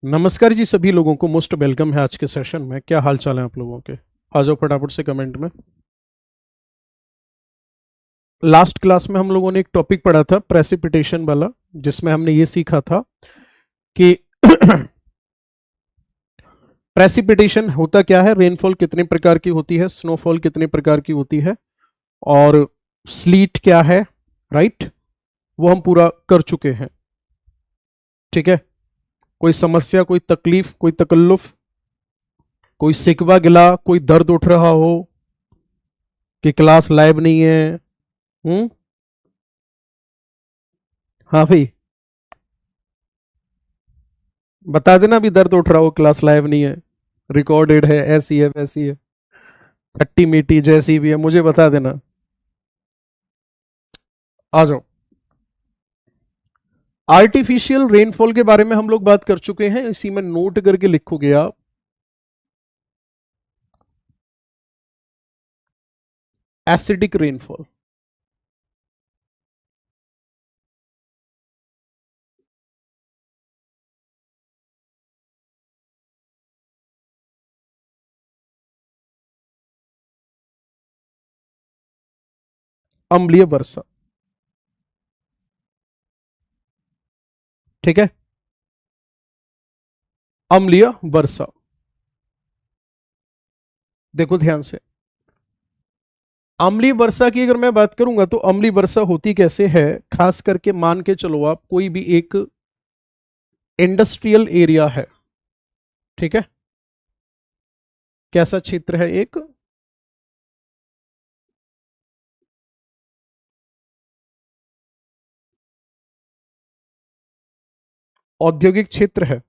नमस्कार जी, सभी लोगों को मोस्ट वेलकम है आज के सेशन में। क्या हाल चाल है आप लोगों के? आ जाओ फटाफट से कमेंट में। लास्ट क्लास में हम लोगों ने एक टॉपिक पढ़ा था प्रेसिपिटेशन वाला, जिसमें हमने ये सीखा था कि प्रेसिपिटेशन होता क्या है, रेनफॉल कितने प्रकार की होती है, स्नोफॉल कितने प्रकार की होती है, और स्लीट क्या है, राइट? वो हम पूरा कर चुके हैं। ठीक है, कोई समस्या, कोई तकलीफ, कोई तकल्लुफ, कोई सिकवा गिला, कोई दर्द उठ रहा हो कि क्लास लाइव नहीं है? हाँ भाई, बता देना अभी दर्द उठ रहा हो, क्लास लाइव नहीं है, रिकॉर्डेड है, ऐसी है वैसी है, खट्टी मीठी जैसी भी है, मुझे बता देना। आ जाओ। आर्टिफिशियल रेनफॉल के बारे में हम लोग बात कर चुके हैं, इसी में नोट करके लिखोगे आप। एसिडिक रेनफॉल, अम्लीय वर्षा। ठीक है, अम्लीय वर्षा। देखो ध्यान से, अम्लीय वर्षा की अगर मैं बात करूंगा तो अम्लीय वर्षा होती कैसे है, खास करके मान के चलो आप कोई भी एक इंडस्ट्रियल एरिया है। ठीक है, कैसा क्षेत्र है? एक औद्योगिक क्षेत्र है।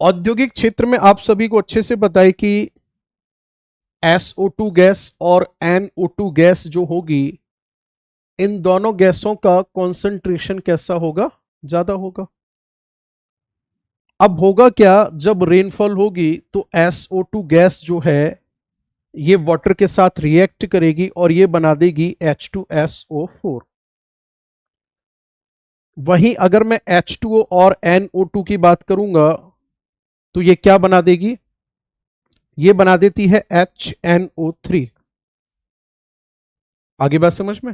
औद्योगिक क्षेत्र में आप सभी को अच्छे से पता है कि SO2 गैस और NO2 गैस जो होगी, इन दोनों गैसों का कॉन्सेंट्रेशन कैसा होगा? ज्यादा होगा। अब होगा क्या, जब रेनफॉल होगी तो SO2 गैस जो है ये वाटर के साथ रिएक्ट करेगी और ये बना देगी H2SO4। वहीं अगर मैं H2O और NO2 की बात करूंगा तो ये क्या बना देगी? ये बना देती है HNO3। आगे बात समझ में?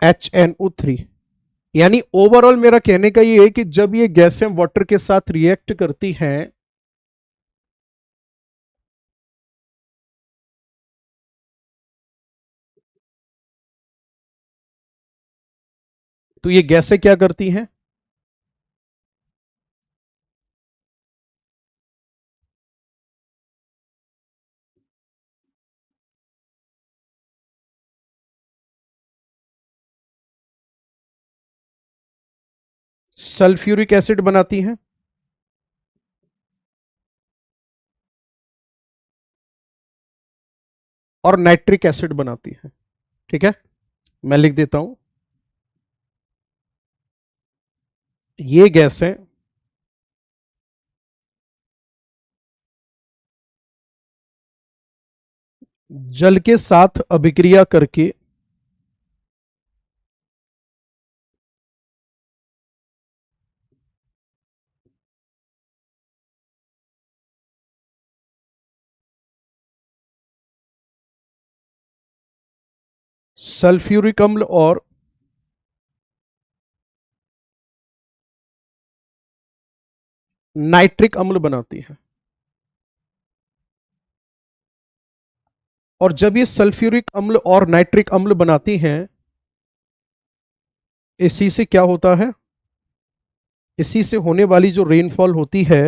HNO3। यानी ओवरऑल मेरा कहने का ये है कि जब ये गैसें वाटर के साथ रिएक्ट करती हैं तो ये गैसें क्या करती हैं? सल्फ्यूरिक एसिड बनाती हैं, और नाइट्रिक एसिड बनाती हैं। ठीक है, मैं लिख देता हूं, ये गैसें जल के साथ अभिक्रिया करके सल्फ्यूरिक अम्ल और नाइट्रिक अम्ल बनाती हैं। और जब ये सल्फ्यूरिक अम्ल और नाइट्रिक अम्ल बनाती हैं, इसी से क्या होता है? इसी से होने वाली जो रेनफॉल होती है,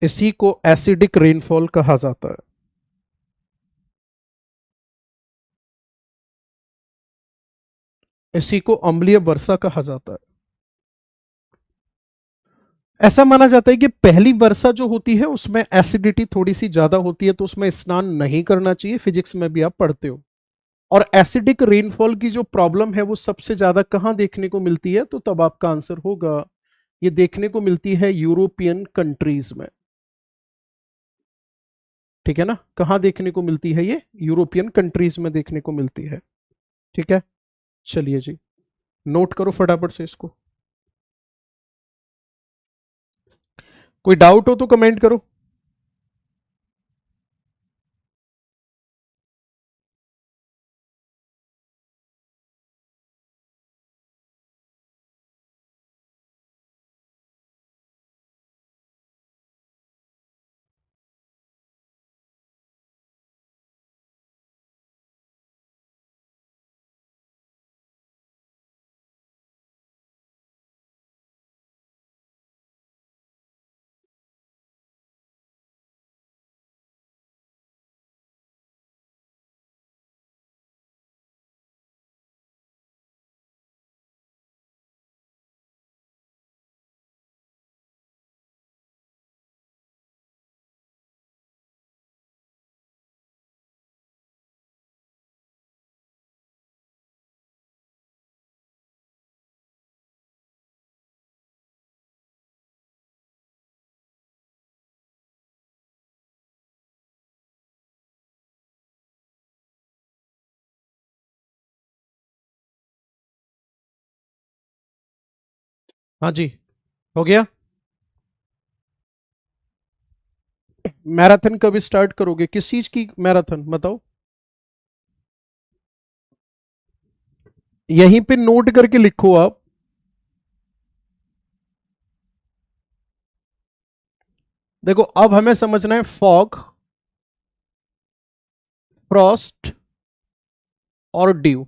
इसी को एसिडिक रेनफॉल कहा जाता है। इसी को अम्लीय वर्षा कहा जाता है। ऐसा माना जाता है कि पहली वर्षा जो होती है उसमें एसिडिटी थोड़ी सी ज्यादा होती है, तो उसमें स्नान नहीं करना चाहिए, फिजिक्स में भी आप पढ़ते हो। और एसिडिक रेनफॉल की जो प्रॉब्लम है वो सबसे ज्यादा कहां देखने को मिलती है? तो तब आपका आंसर होगा ये देखने को मिलती है यूरोपियन कंट्रीज में, ठीक है ना। कहां देखने को मिलती है ये? यूरोपियन कंट्रीज में देखने को मिलती है, ठीक है। चलिए जी, नोट करो फटाफट से इसको। कोई डाउट हो तो कमेंट करो। हाँ जी, हो गया। मैराथन कब स्टार्ट करोगे? किस चीज की मैराथन बताओ? यहीं पे नोट करके लिखो आप। देखो अब हमें समझना है फॉग, फ्रॉस्ट और ड्यू,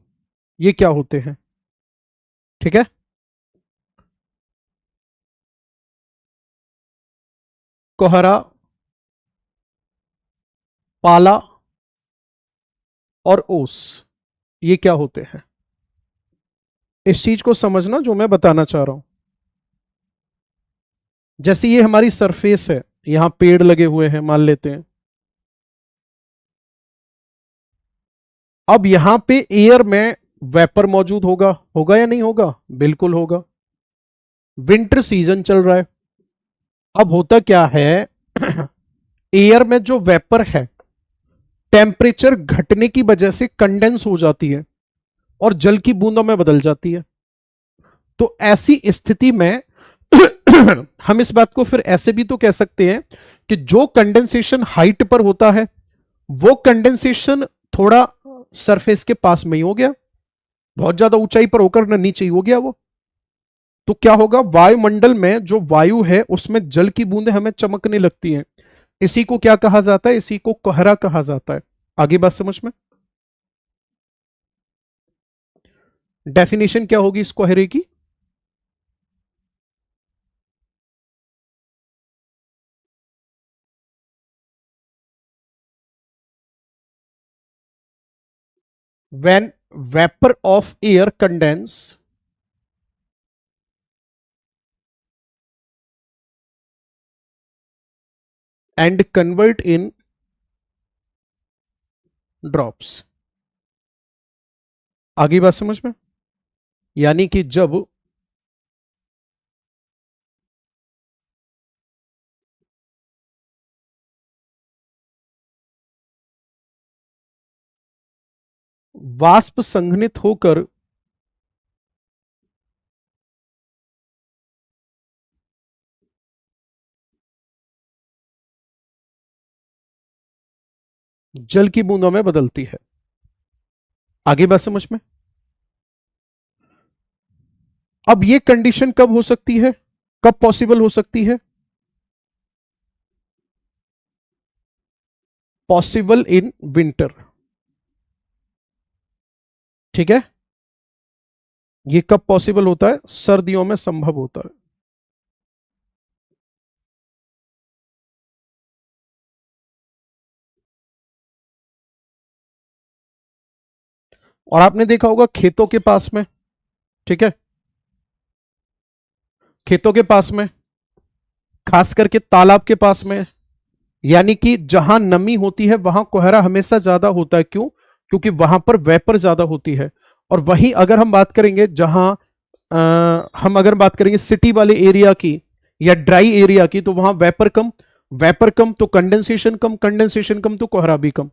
ये क्या होते हैं, ठीक है। कोहरा, पाला और ओस, ये क्या होते हैं? इस चीज को समझना जो मैं बताना चाह रहा हूं। जैसे ये हमारी सरफेस है, यहां पेड़ लगे हुए हैं मान लेते हैं। अब यहां पे एयर में वेपर मौजूद होगा, होगा या नहीं होगा? बिल्कुल होगा। विंटर सीजन चल रहा है। अब होता क्या है एयर में जो वेपर है, टेम्परेचर घटने की वजह से कंडेंस हो जाती है और जल की बूंदों में बदल जाती है। तो ऐसी स्थिति में हम इस बात को फिर ऐसे भी तो कह सकते हैं कि जो कंडेंसेशन हाइट पर होता है वो कंडेंसेशन थोड़ा सरफेस के पास में ही हो गया, बहुत ज्यादा ऊंचाई पर होकर ना नीचे ही हो गया वो। तो क्या होगा, वायुमंडल में जो वायु है उसमें जल की बूंदें हमें चमकने लगती हैं। इसी को क्या कहा जाता है? इसी को कोहरा कहा जाता है। आगे बात समझ में? डेफिनेशन क्या होगी इस कोहरे की? When vapor of air condense and convert in drops। आगे बात समझ में? यानी कि जब वाष्प संघनित होकर जल की बूंदों में बदलती है। आगे बात समझ में? अब ये कंडीशन कब हो सकती है, कब पॉसिबल हो सकती है? पॉसिबल इन विंटर, ठीक है। ये कब पॉसिबल होता है? सर्दियों में संभव होता है। और आपने देखा होगा खेतों के पास में, ठीक है, खेतों के पास में, खास करके तालाब के पास में, यानी कि जहां नमी होती है वहां कोहरा हमेशा ज्यादा होता है। क्यों? क्योंकि वहां पर वेपर ज्यादा होती है। और वहीं अगर हम बात करेंगे जहां हम अगर बात करेंगे सिटी वाले एरिया की या ड्राई एरिया की, तो वहां वेपर कम तो कंडेंसेशन कम तो कोहरा भी कम।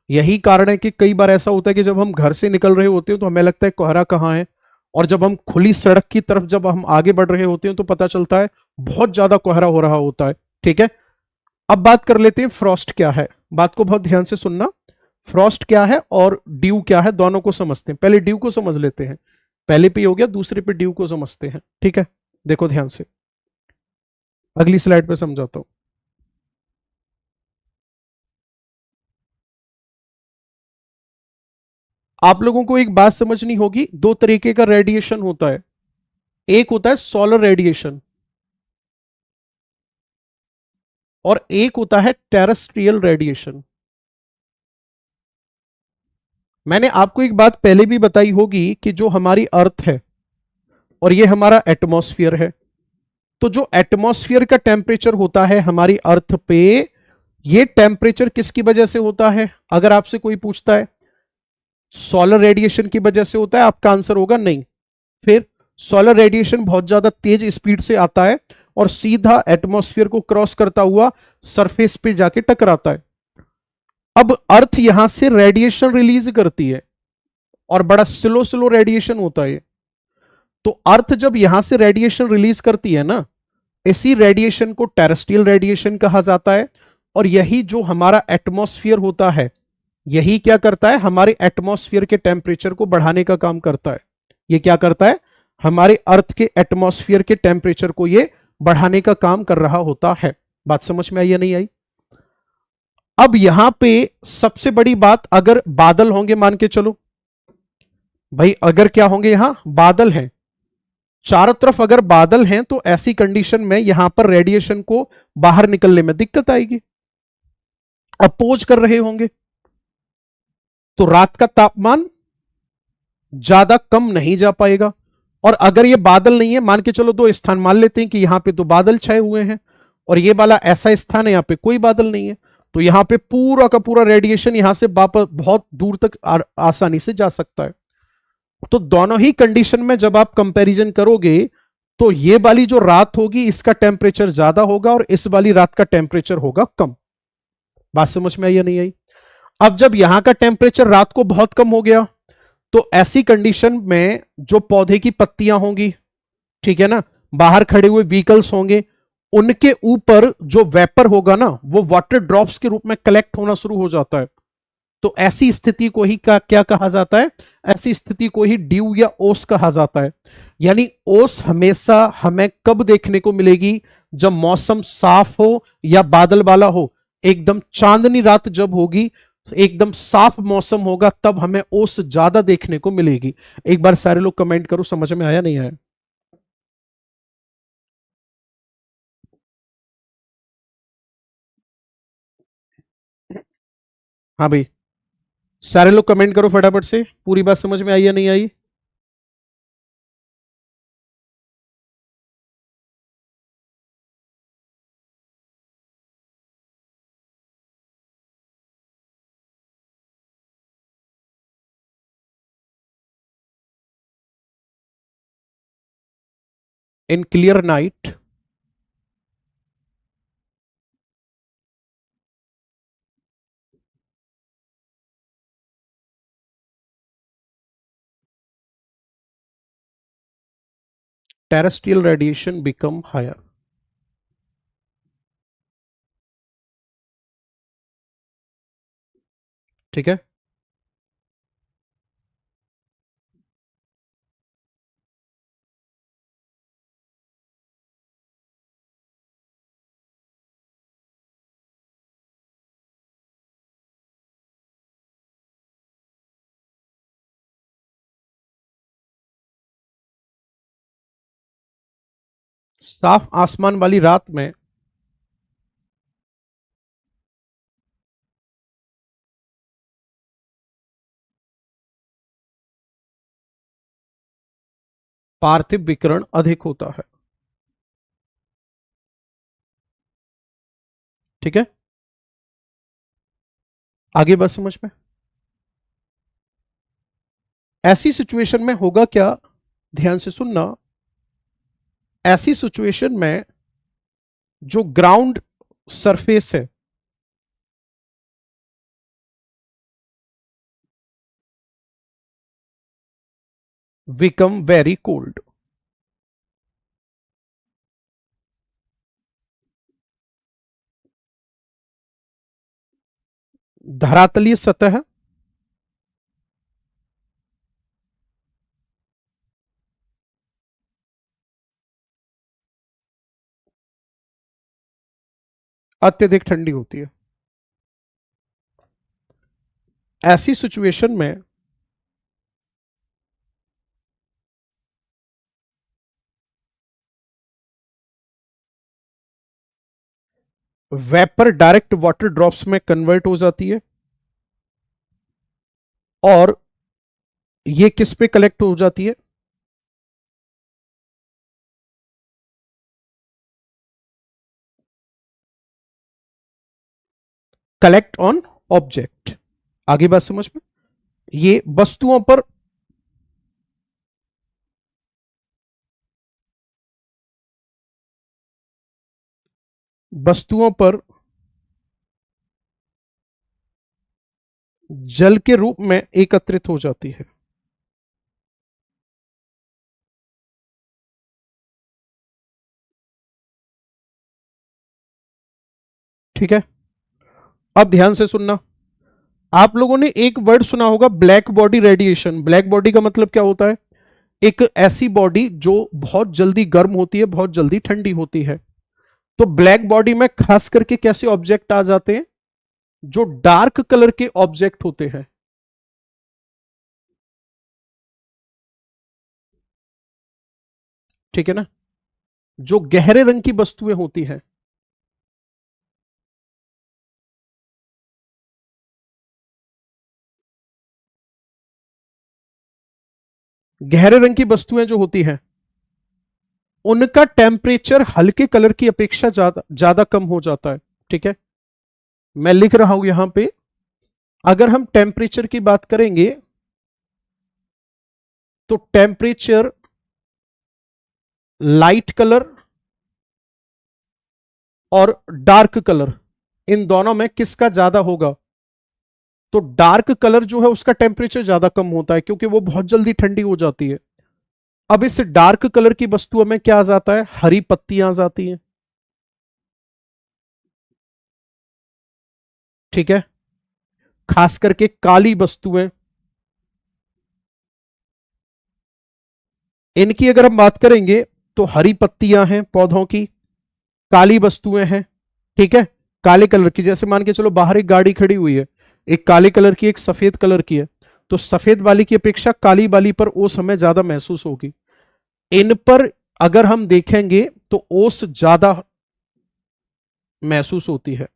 यही कारण है कि कई बार ऐसा होता है कि जब हम घर से निकल रहे होते हैं तो हमें लगता है कोहरा कहाँ है, और जब हम खुली सड़क की तरफ जब हम आगे बढ़ रहे होते हैं तो पता चलता है बहुत ज्यादा कोहरा हो रहा होता है। ठीक है, अब बात कर लेते हैं फ्रॉस्ट क्या है। बात को बहुत ध्यान से सुनना, फ्रॉस्ट क्या है और ड्यू क्या है, दोनों को समझते हैं। पहले ड्यू को समझ लेते हैं, पहले पे हो गया, दूसरे पे ड्यू को समझते हैं। ठीक है, देखो ध्यान से, अगली स्लाइड पे समझाता हूं। आप लोगों को एक बात समझनी होगी, दो तरीके का रेडिएशन होता है। एक होता है सोलर रेडिएशन और एक होता है टेरेस्ट्रियल रेडिएशन। मैंने आपको एक बात पहले भी बताई होगी कि जो हमारी अर्थ है और ये हमारा एटमॉस्फेयर है, तो जो एटमॉस्फेयर का टेम्परेचर होता है हमारी अर्थ पे, ये टेम्परेचर किसकी वजह से होता है? अगर आपसे कोई पूछता है सोलर रेडिएशन की वजह से होता है, आपका आंसर होगा नहीं। फिर सोलर रेडिएशन बहुत ज्यादा तेज स्पीड से आता है और सीधा एटमॉस्फेयर को क्रॉस करता हुआ सरफेस पे जाके टकराता है। अब अर्थ यहां से रेडिएशन रिलीज करती है और बड़ा स्लो स्लो रेडिएशन होता है। तो अर्थ जब यहां से रेडिएशन रिलीज करती है ना, इसी रेडिएशन को टेरेस्ट्रियल रेडिएशन कहा जाता है। और यही जो हमारा एटमॉस्फेयर होता है, यही क्या करता है, हमारे एटमॉस्फेयर के टेम्परेचर को बढ़ाने का काम करता है। ये क्या करता है, हमारे अर्थ के एटमॉस्फेयर के टेम्परेचर को ये बढ़ाने का काम कर रहा होता है। बात समझ में आई या नहीं आई? अब यहां पे सबसे बड़ी बात, अगर बादल होंगे, मान के चलो भाई, अगर क्या होंगे, यहां बादल हैं, चारों तरफ अगर बादल हैं, तो ऐसी कंडीशन में यहां पर रेडिएशन को बाहर निकलने में दिक्कत आएगी, अपोज कर रहे होंगे। तो रात का तापमान ज्यादा कम नहीं जा पाएगा। और अगर ये बादल नहीं है, मान के चलो दो स्थान मान लेते हैं कि यहां पे तो बादल छाए हुए हैं और ये वाला ऐसा स्थान है यहां पे कोई बादल नहीं है, तो यहां पे पूरा का पूरा रेडिएशन यहां से वापस बहुत दूर तक आसानी से जा सकता है। तो दोनों ही कंडीशन में जब आप कंपैरिजन करोगे, तो ये वाली जो रात होगी इसका टेम्परेचर ज्यादा होगा और इस वाली रात का टेम्परेचर होगा कम। बात समझ में आई या नहीं आई? अब जब यहां का टेम्परेचर रात को बहुत कम हो गया, तो ऐसी कंडीशन में जो पौधे की पत्तियां होंगी, ठीक है ना, बाहर खड़े हुए व्हीकल्स होंगे, उनके ऊपर जो वेपर होगा ना, वो वाटर ड्रॉप्स के रूप में कलेक्ट होना शुरू हो जाता है। तो ऐसी स्थिति को ही क्या कहा जाता है? ऐसी स्थिति को ही ड्यू या ओस कहा जाता है। यानी ओस हमेशा हमें कब देखने को मिलेगी? जब मौसम साफ हो या बादल वाला हो, एकदम चांदनी रात जब होगी, एकदम साफ मौसम होगा, तब हमें ओस ज्यादा देखने को मिलेगी। एक बार सारे लोग कमेंट करो, समझ में आया नहीं आया? हाँ भाई, सारे लोग कमेंट करो फटाफट से, पूरी बात समझ में आई या नहीं आई? In clear night, terrestrial radiation become higher। ठीक है, साफ आसमान वाली रात में पार्थिव विकिरण अधिक होता है। ठीक है, आगे बस समझ में। ऐसी सिचुएशन में होगा क्या, ध्यान से सुनना, ऐसी सिचुएशन में जो ग्राउंड सरफेस है बिकम वेरी कोल्ड। धरातलीय सतह अत्यधिक ठंडी होती है। ऐसी सिचुएशन में वेपर डायरेक्ट वाटर ड्रॉप्स में कन्वर्ट हो जाती है और ये किस पे कलेक्ट हो जाती है? Collect on object. आगे बात समझ में? ये वस्तुओं पर जल के रूप में एकत्रित हो जाती है। ठीक है, अब ध्यान से सुनना। आप लोगों ने एक वर्ड सुना होगा, black body radiation. Black body का मतलब क्या होता है? एक ऐसी बॉडी जो बहुत जल्दी गर्म होती है, बहुत जल्दी ठंडी होती है। तो ब्लैक बॉडी में खास करके कैसे ऑब्जेक्ट आ जाते हैं? जो डार्क कलर के ऑब्जेक्ट होते हैं। ठीक है ना? जो गहरे रंग की वस्तुएं होती हैं, गहरे रंग की वस्तुएं जो होती हैं, उनका टेम्परेचर हल्के कलर की अपेक्षा ज्यादा ज्यादा कम हो जाता है। ठीक है, मैं लिख रहा हूं यहां पे। अगर हम टेम्परेचर की बात करेंगे तो टेम्परेचर लाइट कलर और डार्क कलर, इन दोनों में किसका ज्यादा होगा? तो डार्क कलर जो है उसका टेम्परेचर ज्यादा कम होता है क्योंकि वो बहुत जल्दी ठंडी हो जाती है। अब इस डार्क कलर की वस्तुओं में क्या आ जाता है? हरी पत्तियां आ जाती हैं। ठीक है, खास करके काली वस्तुएं, इनकी अगर हम बात करेंगे तो हरी पत्तियां हैं पौधों की, काली वस्तुएं हैं। ठीक है, काले कलर की, जैसे मान के चलो बाहर एक गाड़ी खड़ी हुई है, एक काले कलर की एक सफेद कलर की है, तो सफेद वाली की अपेक्षा काली वाली पर ओस हमें ज्यादा महसूस होगी। इन पर अगर हम देखेंगे तो ओस ज्यादा महसूस होती है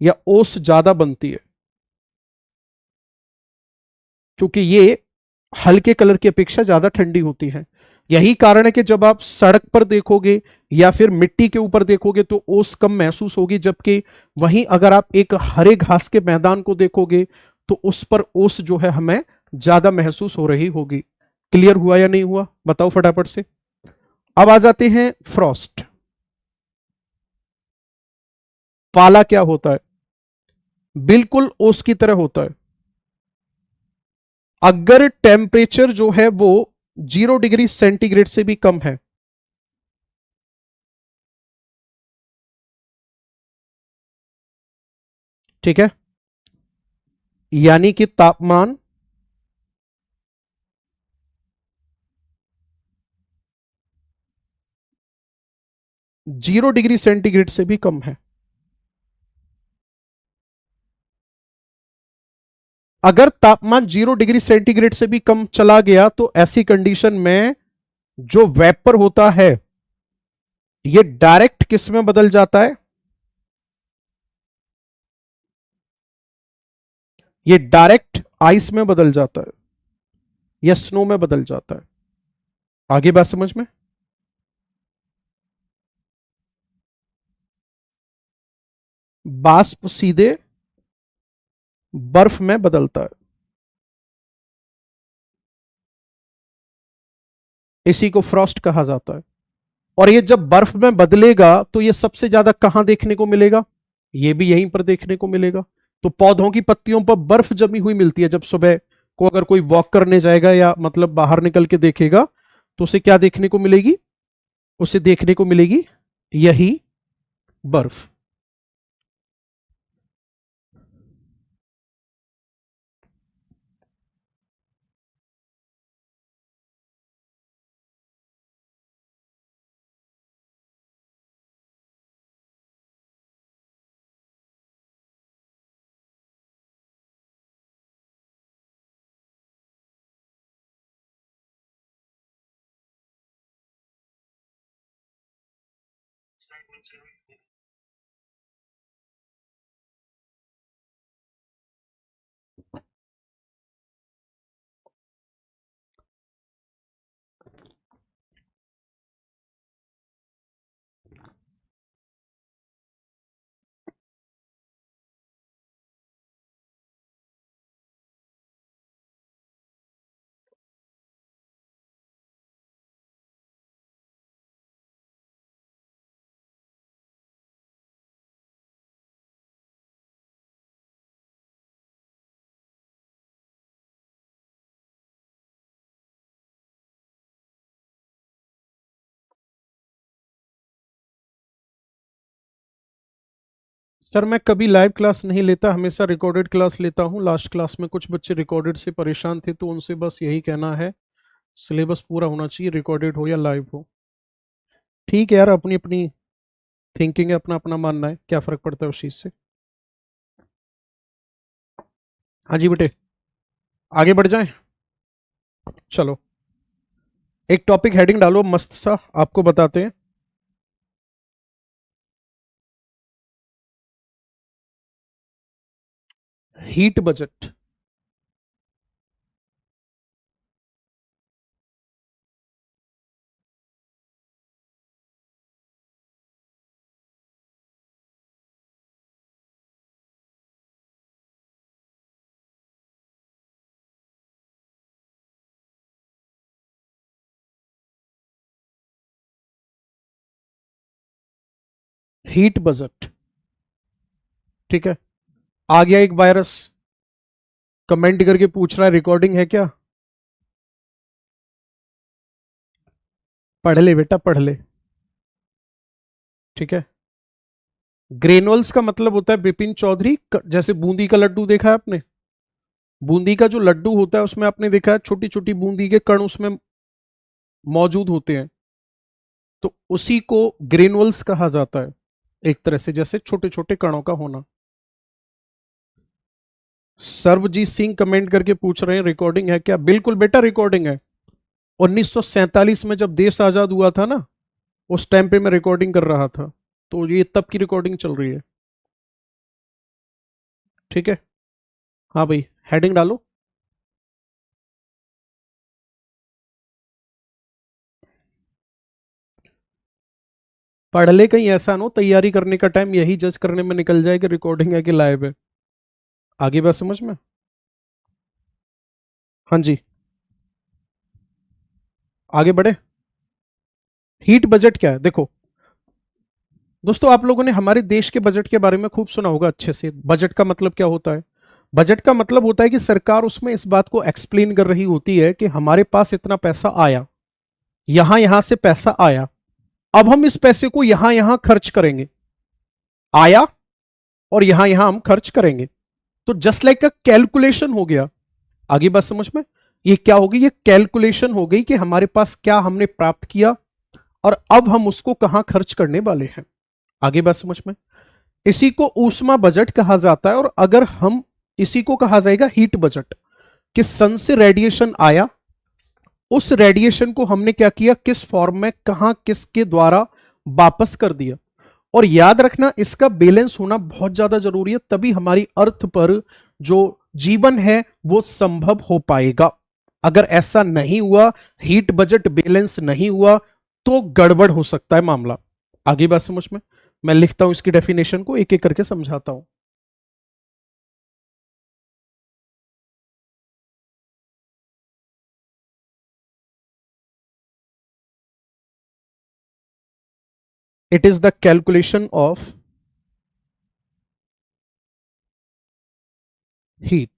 या ओस ज्यादा बनती है क्योंकि ये हल्के कलर की अपेक्षा ज्यादा ठंडी होती है। यही कारण है कि जब आप सड़क पर देखोगे या फिर मिट्टी के ऊपर देखोगे तो ओस कम महसूस होगी, जबकि वहीं अगर आप एक हरे घास के मैदान को देखोगे तो उस पर ओस जो है हमें ज्यादा महसूस हो रही होगी। क्लियर हुआ या नहीं हुआ? बताओ फटाफट से। अब आ जाते हैं फ्रॉस्ट। पाला क्या होता है? बिल्कुल ओस की तरह होता है। अगर टेम्परेचर जो है वो 0 डिग्री सेंटीग्रेड से भी कम है, ठीक है, यानी कि तापमान 0 डिग्री सेंटीग्रेड से भी कम है, अगर तापमान 0 डिग्री सेंटीग्रेड से भी कम चला गया तो ऐसी कंडीशन में जो वेपर होता है ये डायरेक्ट किस में बदल जाता है? ये डायरेक्ट आइस में बदल जाता है या स्नो में बदल जाता है। आगे बात समझ में? बाष्प सीधे बर्फ में बदलता है। इसी को फ्रॉस्ट कहा जाता है। और ये जब बर्फ में बदलेगा तो ये सबसे ज्यादा कहां देखने को मिलेगा? ये भी यहीं पर देखने को मिलेगा। तो पौधों की पत्तियों पर बर्फ जमी हुई मिलती है। जब सुबह को अगर कोई वॉक करने जाएगा या मतलब बाहर निकल के देखेगा तो उसे क्या देखने को मिलेगी? उसे देखने को मिलेगी यही बर्फ। सर मैं कभी लाइव क्लास नहीं लेता, हमेशा रिकॉर्डेड क्लास लेता हूँ। लास्ट क्लास में कुछ बच्चे रिकॉर्डेड से परेशान थे तो उनसे बस यही कहना है, सिलेबस पूरा होना चाहिए, रिकॉर्डेड हो या लाइव हो। ठीक है यार, अपनी अपनी थिंकिंग है, अपना अपना मानना है, क्या फर्क पड़ता है उस चीज से। हाँ जी बेटे, आगे बढ़ जाएं। चलो एक टॉपिक हेडिंग डालो मस्त सा, आपको बताते हैं। Heat budget. हीट बजट, ठीक है। आ गया एक वायरस, कमेंट करके पूछ रहा है रिकॉर्डिंग है क्या। पढ़ ले बेटा पढ़ ले, ठीक है। ग्रेनुअल्स का मतलब होता है बिपिन चौधरी, जैसे बूंदी का लड्डू देखा है आपने? बूंदी का जो लड्डू होता है उसमें आपने देखा है छोटी छोटी बूंदी के कण उसमें मौजूद होते हैं, तो उसी को ग्रेनुअल्स कहा जाता है। एक तरह से जैसे छोटे छोटे कणों का होना। सर्वजीत सिंह कमेंट करके पूछ रहे हैं रिकॉर्डिंग है क्या। बिल्कुल बेटा रिकॉर्डिंग है। 1947 में जब देश आजाद हुआ था ना, उस टाइम पे मैं रिकॉर्डिंग कर रहा था, तो ये तब की रिकॉर्डिंग चल रही है, ठीक है। हाँ भाई, हेडिंग डालो। पढ़ ले, कहीं ऐसा ना हो तैयारी करने का टाइम यही जज करने में निकल जाए कि रिकॉर्डिंग है कि लाइव है। आगे बात समझ में? हाँ जी, आगे बढ़े। हीट बजट क्या है देखो दोस्तों, आप लोगों ने हमारे देश के बजट के बारे में खूब सुना होगा अच्छे से। बजट का मतलब क्या होता है? बजट का मतलब होता है कि सरकार उसमें इस बात को एक्सप्लेन कर रही होती है कि हमारे पास इतना पैसा आया, यहां यहां से पैसा आया, अब हम इस पैसे को यहां यहां खर्च करेंगे। आया और यहां यहां हम खर्च करेंगे, तो जस्ट लाइक का कैलकुलेशन हो गया। आगे बात समझ में? ये क्या होगी? ये कैलकुलेशन हो गई कि हमारे पास क्या हमने प्राप्त किया और अब हम उसको कहां खर्च करने वाले हैं। आगे बात समझ में? इसी को ऊष्मा बजट कहा जाता है। और अगर हम इसी को कहा जाएगा हीट बजट, कि सन से रेडिएशन आया, उस रेडिएशन को हमने क्या किया, किस फॉर्म में, कहां, किसके द्वारा वापस कर दिया। और याद रखना इसका बैलेंस होना बहुत ज्यादा जरूरी है, तभी हमारी अर्थ पर जो जीवन है वो संभव हो पाएगा। अगर ऐसा नहीं हुआ, हीट बजट बैलेंस नहीं हुआ, तो गड़बड़ हो सकता है मामला। आगे बात समझ में? मैं लिखता हूं इसकी डेफिनेशन को, एक एक करके समझाता हूं। It is the calculation of heat.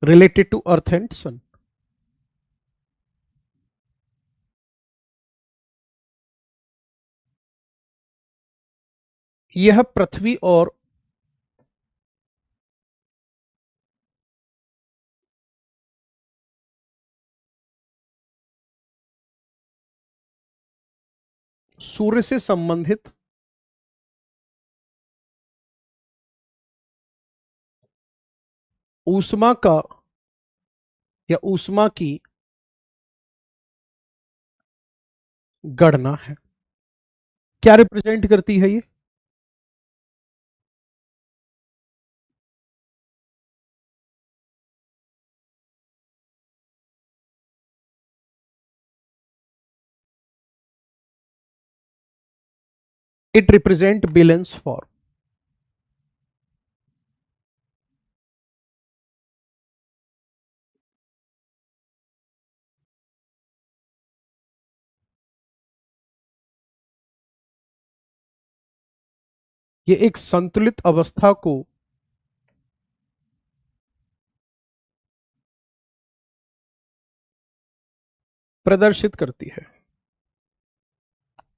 related to earth and sun। यह पृथ्वी और सूर्य से संबंधित ऊष्मा का या ऊष्मा की गणना है। क्या रिप्रेजेंट करती है ये? It represent balance form. ये एक संतुलित अवस्था को प्रदर्शित करती है।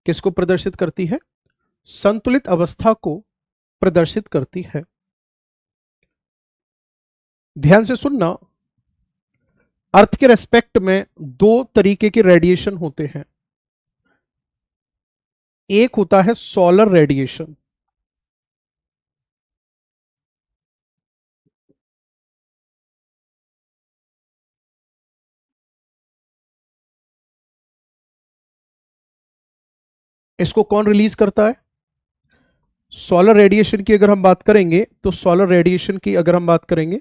किसको प्रदर्शित करती है? संतुलित अवस्था को प्रदर्शित करती है। ध्यान से सुनना, अर्थ के रेस्पेक्ट में दो तरीके के रेडिएशन होते हैं। एक होता है सोलर रेडिएशन, इसको कौन रिलीज करता है? सोलर रेडिएशन की अगर हम बात करेंगे तो सोलर रेडिएशन की अगर हम बात करेंगे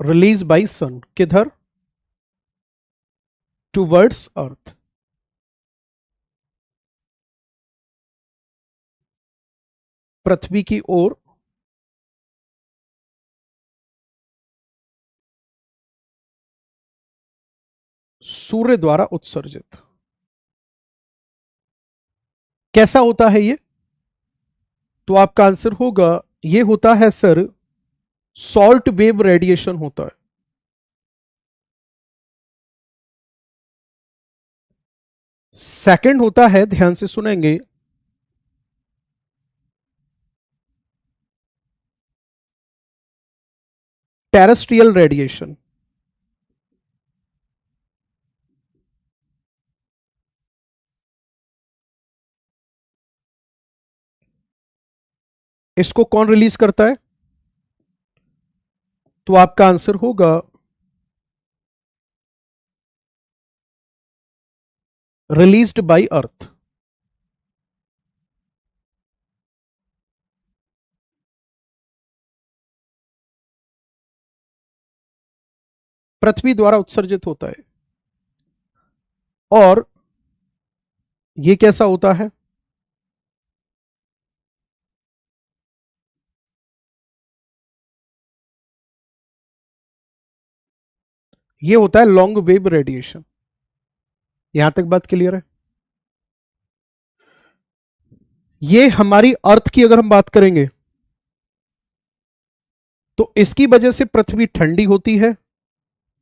रिलीज बाय सन, किधर? टुवर्ड्स अर्थ। पृथ्वी की ओर सूर्य द्वारा उत्सर्जित। कैसा होता है ये? तो आपका आंसर होगा ये होता है सर सॉल्ट वेव रेडिएशन होता है। सेकंड होता है, ध्यान से सुनेंगे, टेरेस्ट्रियल रेडिएशन। इसको कौन रिलीज करता है? तो आपका आंसर होगा रिलीज्ड बाय अर्थ। पृथ्वी द्वारा उत्सर्जित होता है। और ये कैसा होता है? ये होता है लॉन्ग वेव रेडिएशन। यहां तक बात क्लियर है? ये हमारी अर्थ की अगर हम बात करेंगे तो इसकी वजह से पृथ्वी ठंडी होती है,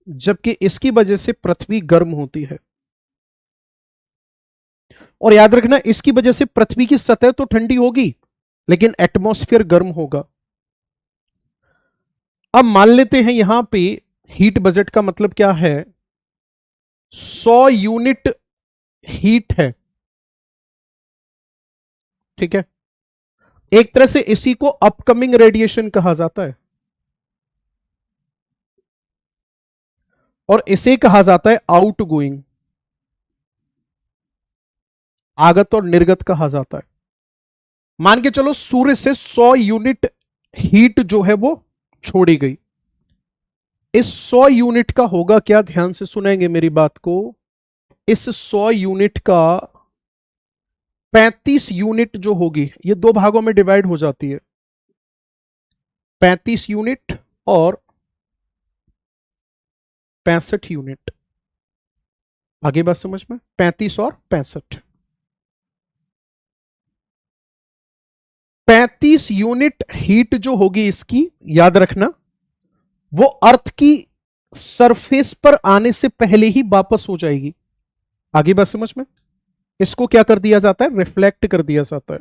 जबकि इसकी वजह से पृथ्वी गर्म होती है। और याद रखना, इसकी वजह से पृथ्वी की सतह तो ठंडी होगी लेकिन एटमॉस्फेयर गर्म होगा। अब मान लेते हैं यहां पे हीट बजट का मतलब क्या है? 100 यूनिट हीट है, ठीक है। एक तरह से इसी को अपकमिंग रेडिएशन कहा जाता है और इसे कहा जाता है आउटगोइंग, आगत और निर्गत कहा जाता है। मान के चलो सूर्य से 100 यूनिट हीट जो है वो छोड़ी गई। इस 100 यूनिट का होगा क्या? ध्यान से सुनेंगे मेरी बात को। इस 100 यूनिट का 35 यूनिट जो होगी ये दो भागों में डिवाइड हो जाती है, 35 यूनिट और 65 यूनिट। आगे बात समझ में, 35 और 65। 35 यूनिट हीट जो होगी इसकी, याद रखना, वो अर्थ की सरफेस पर आने से पहले ही वापस हो जाएगी। आगे बात समझ में, इसको क्या कर दिया जाता है, रिफ्लेक्ट कर दिया जाता है।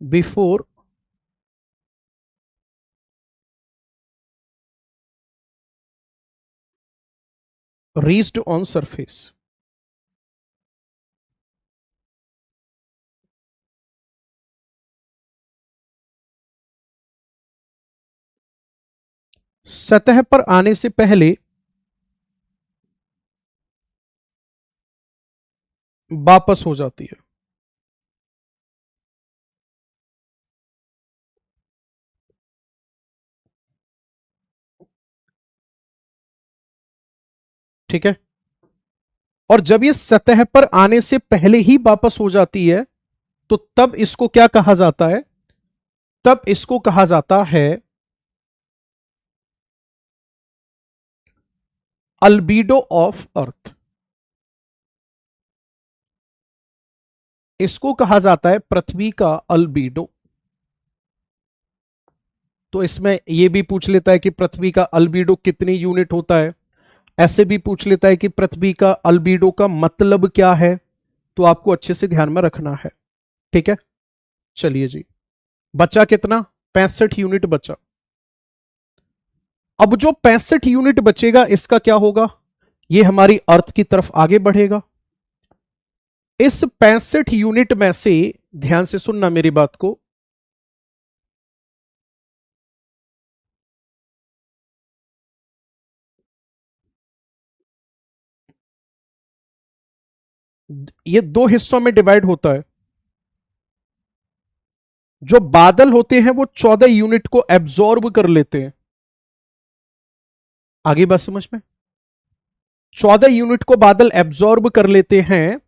Before reached on surface. सतह पर आने से पहले वापस हो जाती है। ठीक है, और जब ये सतह पर आने से पहले ही वापस हो जाती है तो तब इसको क्या कहा जाता है, तब इसको कहा जाता है अल्बीडो ऑफ अर्थ। इसको कहा जाता है पृथ्वी का अल्बीडो। तो इसमें यह भी पूछ लेता है कि पृथ्वी का अल्बीडो कितनी यूनिट होता है, ऐसे भी पूछ लेता है कि पृथ्वी का अल्बीडो का मतलब क्या है। तो आपको अच्छे से ध्यान में रखना है। ठीक है, चलिए जी, बचा कितना, 65 यूनिट बचा। अब जो 65 यूनिट बचेगा इसका क्या होगा, ये हमारी अर्थ की तरफ आगे बढ़ेगा। इस 65 यूनिट में से, ध्यान से सुनना मेरी बात को, ये दो हिस्सों में डिवाइड होता है। जो बादल होते हैं वो 14 यूनिट को एब्जॉर्ब कर लेते हैं। आगे बात समझ में, 14 यूनिट को बादल एब्जॉर्ब कर लेते हैं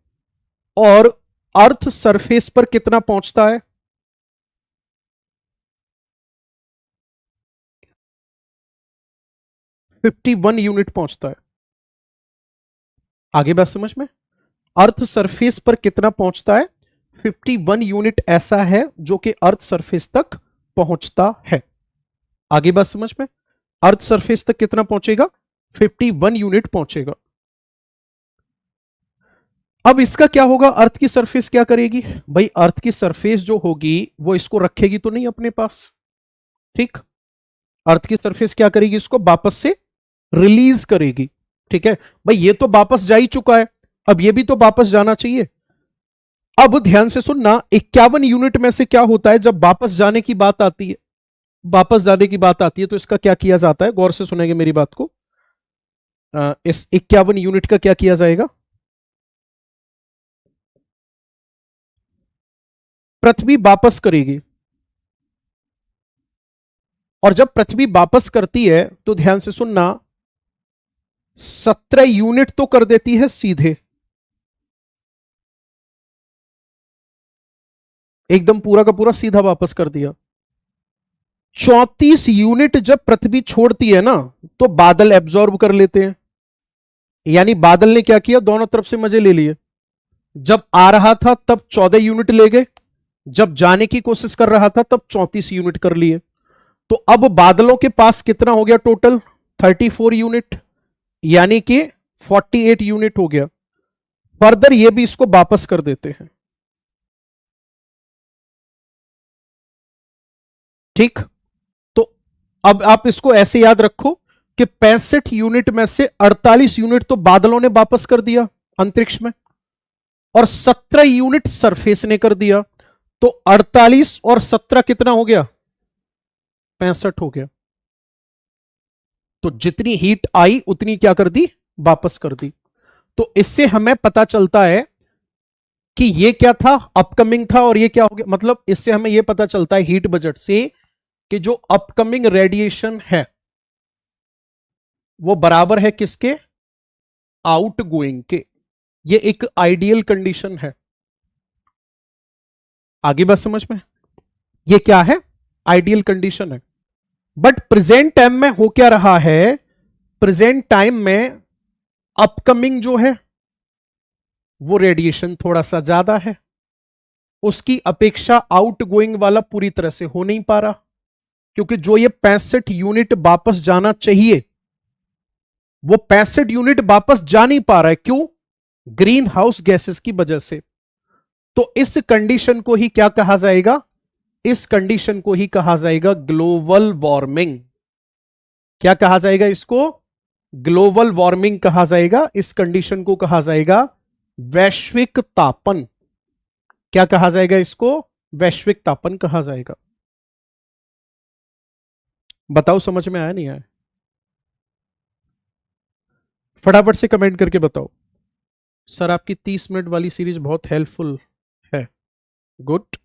और अर्थ सरफेस पर कितना पहुंचता है, 51 यूनिट पहुंचता है। आगे बात समझ में, अर्थ सरफेस पर कितना पहुंचता है, 51 यूनिट ऐसा है जो कि अर्थ सरफेस तक पहुंचता है। आगे बात समझ में, अर्थ सरफेस तक कितना पहुंचेगा, 51 यूनिट पहुंचेगा। अब इसका क्या होगा, अर्थ की सरफेस क्या करेगी भाई, अर्थ की सरफेस जो होगी वो इसको रखेगी तो नहीं अपने पास। ठीक, अर्थ की सरफेस क्या करेगी, इसको वापस से रिलीज करेगी। ठीक है भाई, ये तो वापस जा ही चुका है, अब ये भी तो वापस जाना चाहिए। अब ध्यान से सुनना, 51 यूनिट में से क्या होता है, जब वापस जाने की बात आती है, वापस जाने की बात आती है तो इसका क्या किया जाता है, गौर से सुनेंगे मेरी बात को। इस 51 यूनिट का क्या किया जाएगा, पृथ्वी वापस करेगी। और जब पृथ्वी वापस करती है तो ध्यान से सुनना, 17 यूनिट तो कर देती है सीधे, एकदम पूरा का पूरा सीधा वापस कर दिया। 34 यूनिट जब पृथ्वी छोड़ती है ना तो बादल एब्जॉर्ब कर लेते हैं। यानी बादल ने क्या किया, दोनों तरफ से मजे ले लिए। जब आ रहा था तब 14 यूनिट ले गए, जब जाने की कोशिश कर रहा था तब 34 यूनिट कर लिए। तो अब बादलों के पास कितना हो गया टोटल, 34 यूनिट, यानी कि 48 यूनिट हो गया। फर्दर ये भी इसको वापस कर देते हैं। ठीक, तो अब आप इसको ऐसे याद रखो कि 65 यूनिट में से 48 यूनिट तो बादलों ने वापस कर दिया अंतरिक्ष में, और 17 यूनिट सरफेस ने कर दिया। तो 48 और 17 कितना हो गया, 65 हो गया। तो जितनी हीट आई उतनी क्या कर दी, वापस कर दी। तो इससे हमें पता चलता है कि ये क्या था, अपकमिंग था, और ये क्या हो गया, मतलब इससे हमें ये पता चलता है हीट बजट से कि जो अपकमिंग रेडिएशन है वो बराबर है किसके? आउट गोइंग के। ये एक आइडियल कंडीशन है। आगे बात समझ में? ये क्या है? आइडियल कंडीशन है। बट प्रेजेंट टाइम में हो क्या रहा है? प्रेजेंट टाइम में अपकमिंग जो है वो रेडिएशन थोड़ा सा ज्यादा है, उसकी अपेक्षा आउट गोइंग वाला पूरी तरह से हो नहीं पा रहा, क्योंकि जो ये 65 यूनिट वापस जाना चाहिए वो 65 यूनिट वापस जा नहीं पा रहा है। क्यों? ग्रीन हाउस गैसेस की वजह से। तो इस कंडीशन को ही क्या कहा जाएगा? इस कंडीशन को ही कहा जाएगा ग्लोबल वार्मिंग। क्या कहा जाएगा इसको? ग्लोबल वार्मिंग कहा जाएगा। इस कंडीशन को कहा जाएगा वैश्विक तापन। क्या कहा जाएगा इसको? वैश्विक तापन कहा जाएगा। बताओ समझ में आया नहीं आया? फटाफट से कमेंट करके बताओ। सर आपकी 30 मिनट वाली सीरीज बहुत हेल्पफुल है। गुड।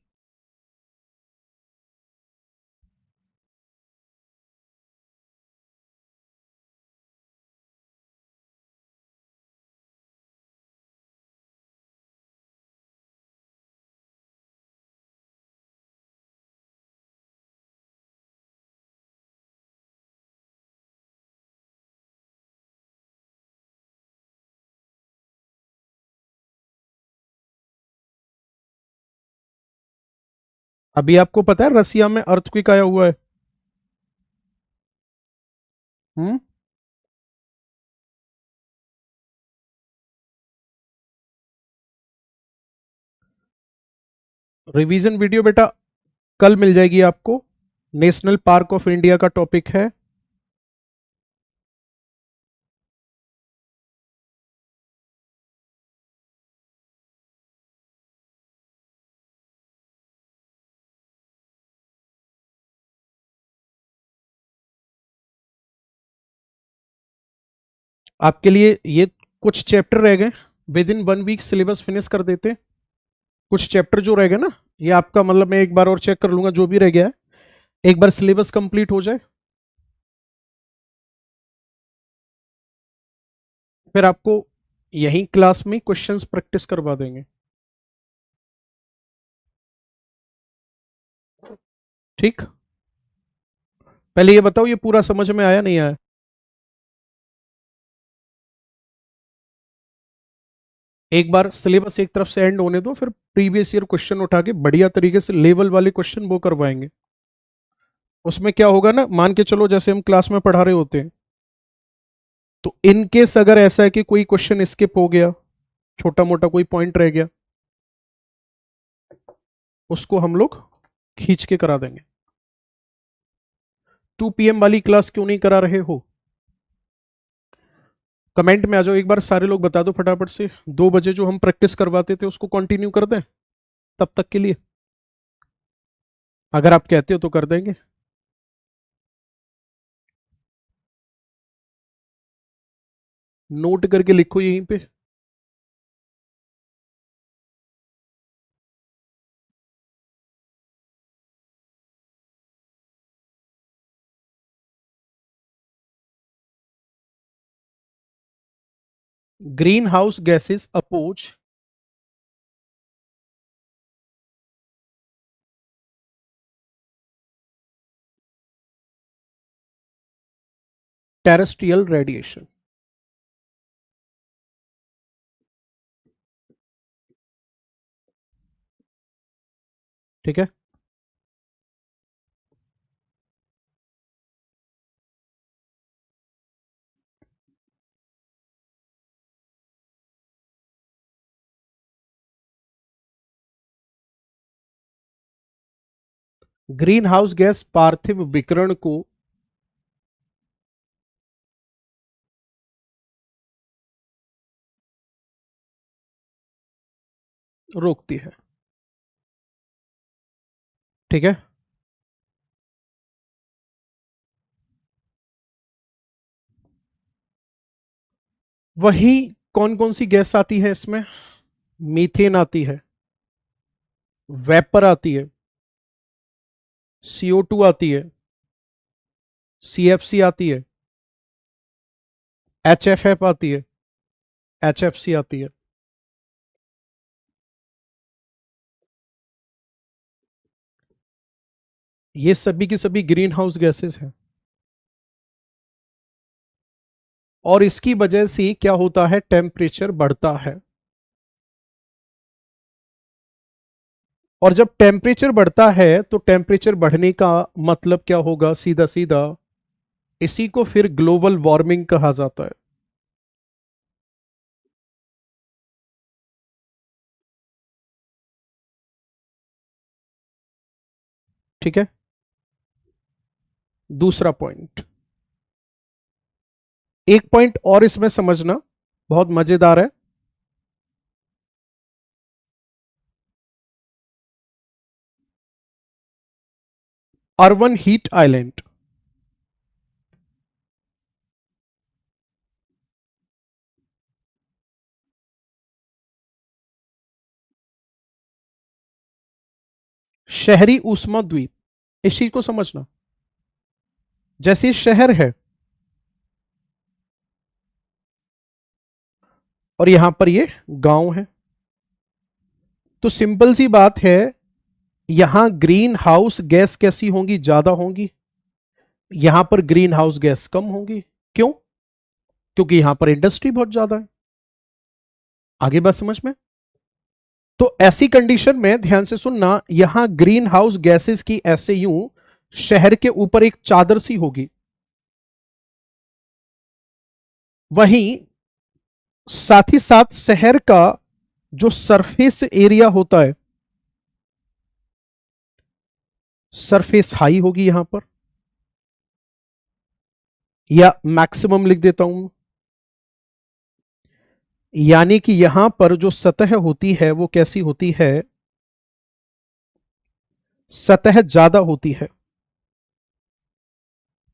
अभी आपको पता है रसिया में अर्थक्वेक आया हुआ है? हम्म। रिवीजन वीडियो बेटा कल मिल जाएगी आपको। नेशनल पार्क ऑफ इंडिया का टॉपिक है। आपके लिए ये कुछ चैप्टर रह गए, with in 1 week syllabus finish कर देते। कुछ चैप्टर जो रह गए ना, ये आपका मतलब मैं एक बार और चेक कर लूंगा जो भी रह गया है, एक बार सिलेबस कंप्लीट हो जाए फिर आपको यहीं क्लास में क्वेश्चंस प्रैक्टिस करवा देंगे। ठीक। पहले ये बताओ ये पूरा समझ में आया नहीं आया? एक बार सिलेबस एक तरफ से एंड होने दो, फिर प्रीवियस ईयर क्वेश्चन उठा के बढ़िया तरीके से लेवल वाले क्वेश्चन वो करवाएंगे। उसमें क्या होगा ना, मान के चलो जैसे हम क्लास में पढ़ा रहे होते हैं, तो इनकेस अगर ऐसा है कि कोई क्वेश्चन स्किप हो गया, छोटा मोटा कोई पॉइंट रह गया, उसको हम लोग खींच के करा देंगे। 2 PM वाली क्लास क्यों नहीं करा रहे हो? कमेंट में आ जाओ, एक बार सारे लोग बता दो फटाफट से। 2 बजे जो हम प्रैक्टिस करवाते थे उसको कंटिन्यू कर दें तब तक के लिए? अगर आप कहते हो तो कर देंगे। नोट करके लिखो यहीं पे। Green house gases oppose terrestrial radiation. ठीक है। ग्रीन हाउस गैस पार्थिव विकिरण को रोकती है। ठीक है। वही कौन कौन सी गैस आती है इसमें? मीथेन आती है, वेपर आती है, CO2 आती है, CFC आती है, HFF आती है, HFC आती है। ये सभी की सभी ग्रीन हाउस गैसेस हैं, और इसकी वजह से क्या होता है, टेम्परेचर बढ़ता है। और जब टेम्परेचर बढ़ता है तो टेम्परेचर बढ़ने का मतलब क्या होगा, सीधा सीधा इसी को फिर ग्लोबल वार्मिंग कहा जाता है। ठीक है। दूसरा पॉइंट, एक पॉइंट और इसमें समझना, बहुत मजेदार है। अर्बन हीट आइलैंड, शहरी ऊष्मा द्वीप, इस चीज को समझना। जैसे शहर है और यहां पर ये गांव है, तो सिंपल सी बात है, यहां ग्रीन हाउस गैस कैसी होंगी, ज्यादा होंगी। यहां पर ग्रीन हाउस गैस कम होंगी। क्यों? क्योंकि यहां पर इंडस्ट्री बहुत ज्यादा है। आगे बात समझ में। तो ऐसी कंडीशन में ध्यान से सुनना, यहां ग्रीन हाउस गैसेस की ऐसे यूं शहर के ऊपर एक चादर सी होगी, वहीं साथ ही साथ शहर का जो सरफेस एरिया होता है, सरफेस हाई होगी यहां पर, या मैक्सिमम लिख देता हूं, यानी कि यहां पर जो सतह होती है वो कैसी होती है, सतह ज्यादा होती है।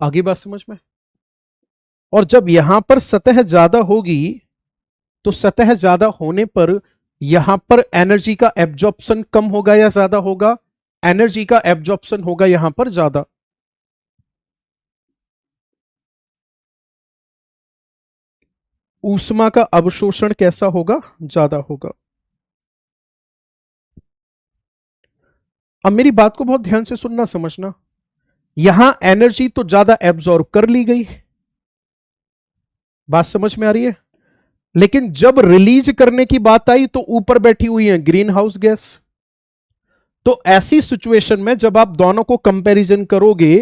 आगे बात समझ में। और जब यहां पर सतह ज्यादा होगी, तो सतह ज्यादा होने पर यहां पर एनर्जी का एब्जॉर्प्शन कम होगा या ज्यादा होगा, एनर्जी का एब्जॉर्प्शन होगा यहां पर ज्यादा। ऊष्मा का अवशोषण कैसा होगा, ज्यादा होगा। अब मेरी बात को बहुत ध्यान से सुनना समझना, यहां एनर्जी तो ज्यादा एब्जॉर्ब कर ली गई, बात समझ में आ रही है, लेकिन जब रिलीज करने की बात आई तो ऊपर बैठी हुई है ग्रीन हाउस गैस। तो ऐसी सिचुएशन में जब आप दोनों को कंपैरिजन करोगे,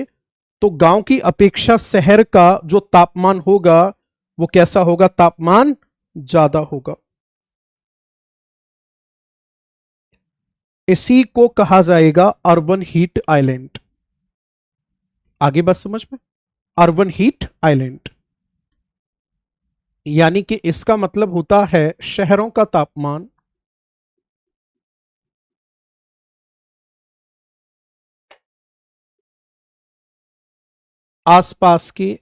तो गांव की अपेक्षा शहर का जो तापमान होगा वो कैसा होगा, तापमान ज्यादा होगा। इसी को कहा जाएगा अर्बन हीट आइलैंड। आगे बात समझ में। अर्बन हीट आइलैंड यानी कि इसका मतलब होता है शहरों का तापमान आसपास के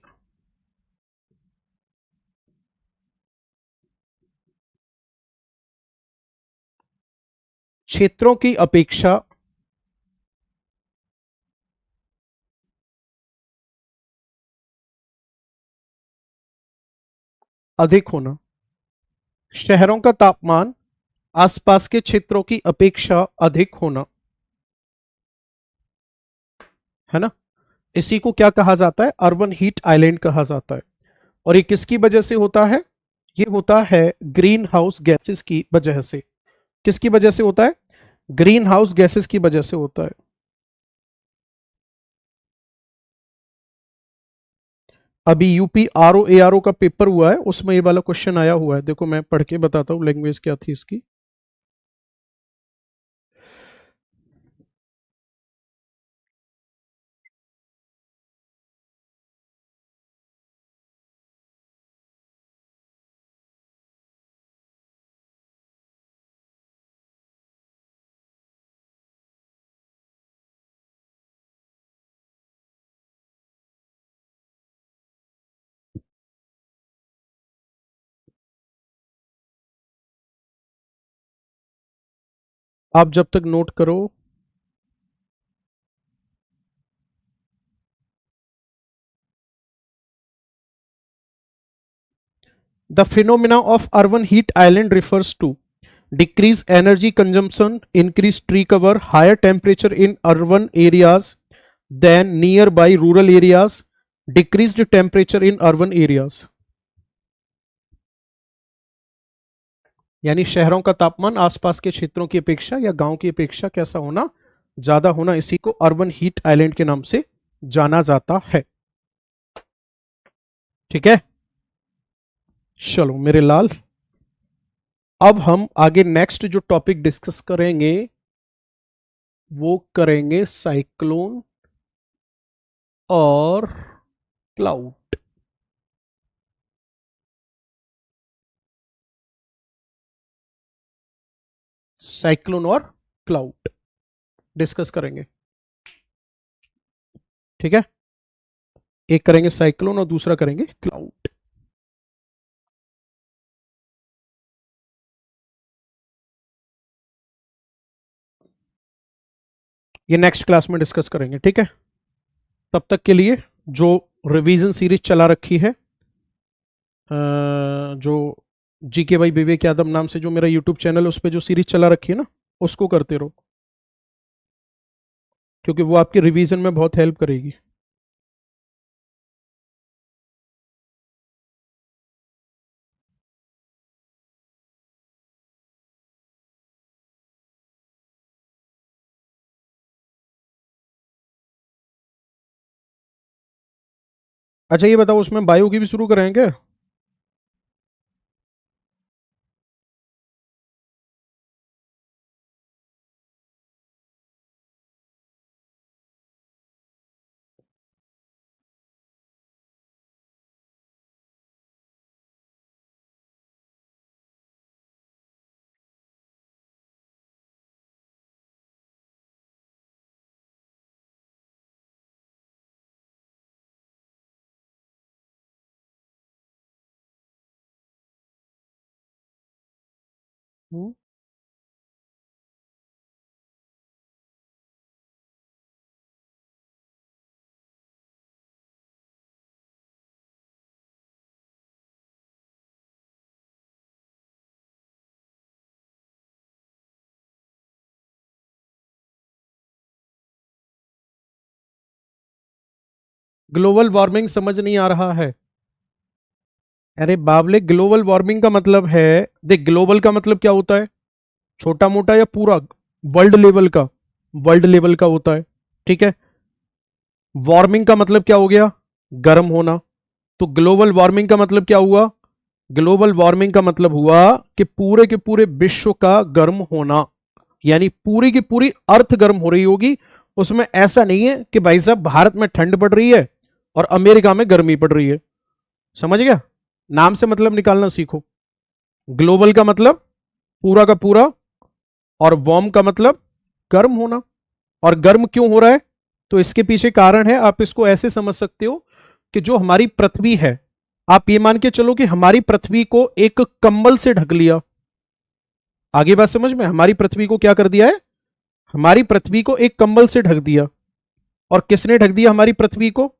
क्षेत्रों की अपेक्षा अधिक होना। शहरों का तापमान आसपास के क्षेत्रों की अपेक्षा अधिक होना, है ना। इसी को क्या कहा जाता है, अर्बन हीट आइलैंड कहा जाता है। और ये किसकी वजह से होता है, ये होता है ग्रीन हाउस गैसेस की वजह से। किसकी वजह से होता है, ग्रीन हाउस गैसेस की वजह से होता है। अभी यूपी आरओ एआरओ का पेपर हुआ है, उसमें ये वाला क्वेश्चन आया हुआ है, देखो मैं पढ़ के बताता हूँ लैंग्वेज क्या थी इसकी। आप जब तक नोट करो, the phenomena of urban heat island refers to decrease energy consumption, increased tree cover, higher temperature in urban areas than nearby rural areas, decreased temperature in urban areas. यानी शहरों का तापमान आसपास के क्षेत्रों की अपेक्षा या गांव की अपेक्षा कैसा होना, ज्यादा होना, इसी को अर्बन हीट आइलैंड के नाम से जाना जाता है। ठीक है, चलो मेरे लाल, अब हम आगे नेक्स्ट जो टॉपिक डिस्कस करेंगे वो करेंगे साइक्लोन और क्लाउड। साइक्लोन और क्लाउड डिस्कस करेंगे। ठीक है, एक करेंगे साइक्लोन और दूसरा करेंगे क्लाउड। ये नेक्स्ट क्लास में डिस्कस करेंगे। ठीक है, तब तक के लिए जो रिवीजन सीरीज चला रखी है, जो जीके बाई विवेक यादव नाम से जो मेरा यूट्यूब चैनल है उस पर जो सीरीज चला रखी है ना, उसको करते रहो, क्योंकि वो आपके रिवीजन में बहुत हेल्प करेगी। अच्छा ये बताओ, उसमें बायो की भी शुरू करेंगे? ग्लोबल वार्मिंग समझ नहीं आ रहा है? अरे बाबले, ग्लोबल वार्मिंग का मतलब है, देख ग्लोबल का मतलब क्या होता है, छोटा मोटा या पूरा, वर्ल्ड लेवल का, वर्ल्ड लेवल का होता है। ठीक है, वार्मिंग का मतलब क्या हो गया, गर्म होना। तो ग्लोबल वार्मिंग का मतलब क्या हुआ, ग्लोबल वार्मिंग का मतलब हुआ कि पूरे के पूरे विश्व का गर्म होना, यानी पूरी की पूरी अर्थ गर्म हो रही होगी। उसमें ऐसा नहीं है कि भाई साहब भारत में ठंड पड़ रही है और अमेरिका में गर्मी पड़ रही है। समझ गया, नाम से मतलब निकालना सीखो। ग्लोबल का मतलब पूरा का पूरा, और वार्म का मतलब गर्म होना। और गर्म क्यों हो रहा है, तो इसके पीछे कारण है, आप इसको ऐसे समझ सकते हो कि जो हमारी पृथ्वी है, आप ये मान के चलो कि हमारी पृथ्वी को एक कंबल से ढक लिया। आगे बात समझ में, हमारी पृथ्वी को क्या कर दिया है, हमारी पृथ्वी को एक कंबल से ढक दिया। और किसने ढक दिया हमारी पृथ्वी को,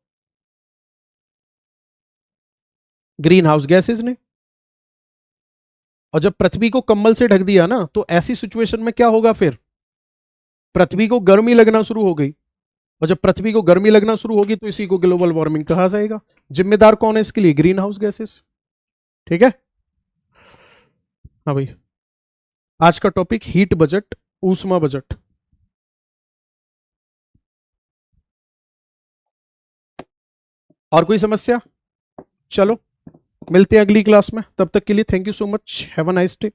ग्रीन हाउस गैसेस ने। और जब पृथ्वी को कंबल से ढक दिया ना, तो ऐसी सिचुएशन में क्या होगा, फिर पृथ्वी को गर्मी लगना शुरू हो गई। और जब पृथ्वी को गर्मी लगना शुरू होगी तो इसी को ग्लोबल वार्मिंग कहा जाएगा। जिम्मेदार कौन है इसके लिए, ग्रीन हाउस गैसेस। ठीक है, हाँ भाई, आज का टॉपिक हीट बजट, ऊष्मा बजट। और कोई समस्या? चलो मिलते हैं अगली क्लास में, तब तक के लिए thank you so much, have a nice day.